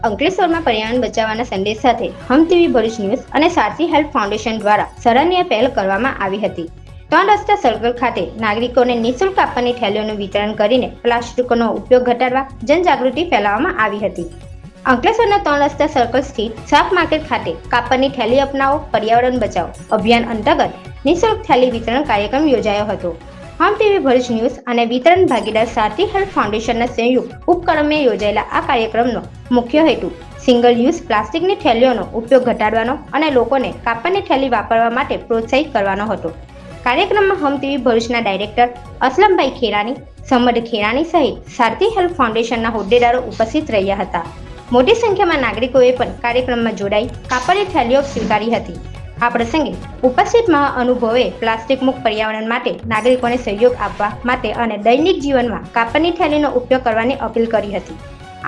અંકલેશ્વરમાં પર્યાવરણ બચાવવાના સંદેશ સાથે હમ ટીવી ભરૂચ ન્યૂઝ અને સારથી હેલ્પ ફાઉન્ડેશન દ્વારા સરાહનીય પહેલ કરવામાં આવી હતી। 3 રસ્તા સર્કલ ખાતે નાગરિકોને નિઃશુલ્ક આપવાની થેલીઓનું વિતરણ કરીને પ્લાસ્ટિકનો ઉપયોગ ઘટાડવા જનજાગૃતિ ફેલાવવામાં આવી હતી। અંકલેશ્વરના 3 રસ્તા સર્કલ સ્થિત શાક માર્કેટ ખાતે કાપડની થેલી અપનાવો પર્યાવરણ બચાવો અભિયાન અંતર્ગત નિઃશુલ્ક થેલી વિતરણ કાર્યક્રમ યોજાયો હતો। હમ ટીવી ભરૂચ ન્યૂઝ અને વિતરણ ભાગીદાર સારથી હેલ્પ ફાઉન્ડેશનના સંયુક્ત ઉપક્રમે યોજાયેલા આ કાર્યક્રમનો મુખ્ય હેતુ સિંગલ યુઝ પ્લાસ્ટિકની થેલીઓનો ઉપયોગ ઘટાડવાનો અને લોકોને કાપડની થેલી વાપરવા માટે પ્રોત્સાહિત કરવાનો હતો। કાર્યક્રમમાં હમ ટીવી ભરૂચના ડાયરેક્ટર અસલમભાઈ ખેરાની, સમદ ખેરાની સહિત સારથી હેલ્પ ફાઉન્ડેશનના હોદ્દેદારો ઉપસ્થિત રહ્યા હતા। મોટી સંખ્યામાં નાગરિકોએ પણ કાર્યક્રમમાં જોડાઈ કાપડની થેલીઓ સ્વીકારી હતી। આ પ્રસંગે ઉપસ્થિત મહાઅનુભવોએ પ્લાસ્ટિક મુક્ત પર્યાવરણ માટે નાગરિકોને સહયોગ આપવા માટે અને દૈનિક જીવનમાં કાપડની થેલીનો ઉપયોગ કરવાની અપીલ કરી હતી।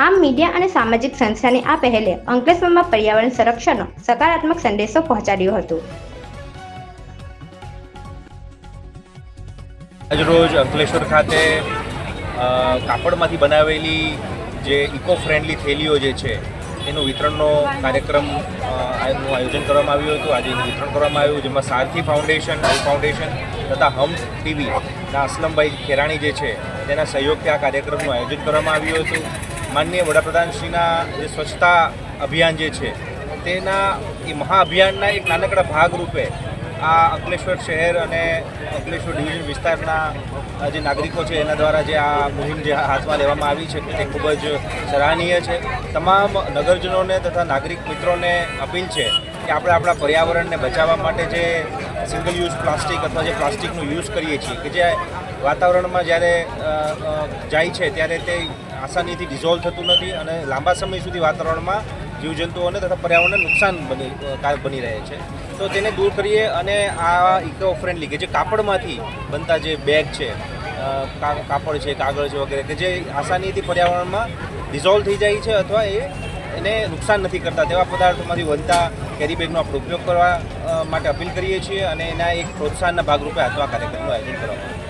આમ મીડિયા અને સામાજિક સંસ્થાની આ પહેલે અંકલેશ્વરમાં પર્યાવરણ સંરક્ષણનો સકારાત્મક સંદેશો પહોંચાડ્યો હતો। આજરોજ અંકલેશ્વર ખાતે કાપડમાંથી બનાવેલી જે ઇકો ફ્રેન્ડલી થેલીઓ જે છે એનું વિતરણનો કાર્યક્રમનું આયોજન કરવામાં આવ્યું હતું। આજે એનું વિતરણ કરવામાં આવ્યું, જેમાં સારથી ફાઉન્ડેશન, હેલ્પ ફાઉન્ડેશન તથા હમ ટીવીના અસલમભાઈ ખેરાણી જે છે તેના સહયોગથી આ કાર્યક્રમનું આયોજન કરવામાં આવ્યું હતું। માનનીય વડાપ્રધાનશ્રીના જે સ્વચ્છતા અભિયાન જે છે તેના એ મહાઅભિયાનના એક નાનકડા ભાગરૂપે આ અંકલેશ્વર શહેર અને અંકલેશ્વર ડિવિઝન વિસ્તારના જે નાગરિકો છે એના દ્વારા જે આ મુહિમ જે હાથમાં લેવામાં આવી છે તે ખૂબ જ સરાહનીય છે। તમામ નગરજનોને તથા નાગરિક મિત્રોને અપીલ છે કે આપણે આપણા પર્યાવરણને બચાવવા માટે જે સિંગલ યુઝ પ્લાસ્ટિક અથવા જે પ્લાસ્ટિકનો યુઝ કરીએ છીએ કે જે વાતાવરણમાં જ્યારે જાય છે ત્યારે તે આસાનીથી ડિઝોલ્વ થતું નથી અને લાંબા સમય સુધી વાતાવરણમાં જીવજંતુઓને તથા પર્યાવરણને નુકસાન બની રહે છે। તો તેને દૂર કરીએ અને આ ઇકો ફ્રેન્ડલી કે જે કાપડમાંથી બનતા જે બેગ છે, કાપડ છે, કાગળ છે વગેરે કે જે આસાનીથી પર્યાવરણમાં ડિઝોલ્વ થઈ જાય છે અથવા એને નુકસાન નથી કરતા તેવા પદાર્થોમાંથી બનતા કેરી બેગનો આપણે ઉપયોગ કરવા માટે અપીલ કરીએ છીએ અને એના એક પ્રોત્સાહનના ભાગરૂપે આ કાર્યક્રમનું આયોજન કરવામાં આવ્યું।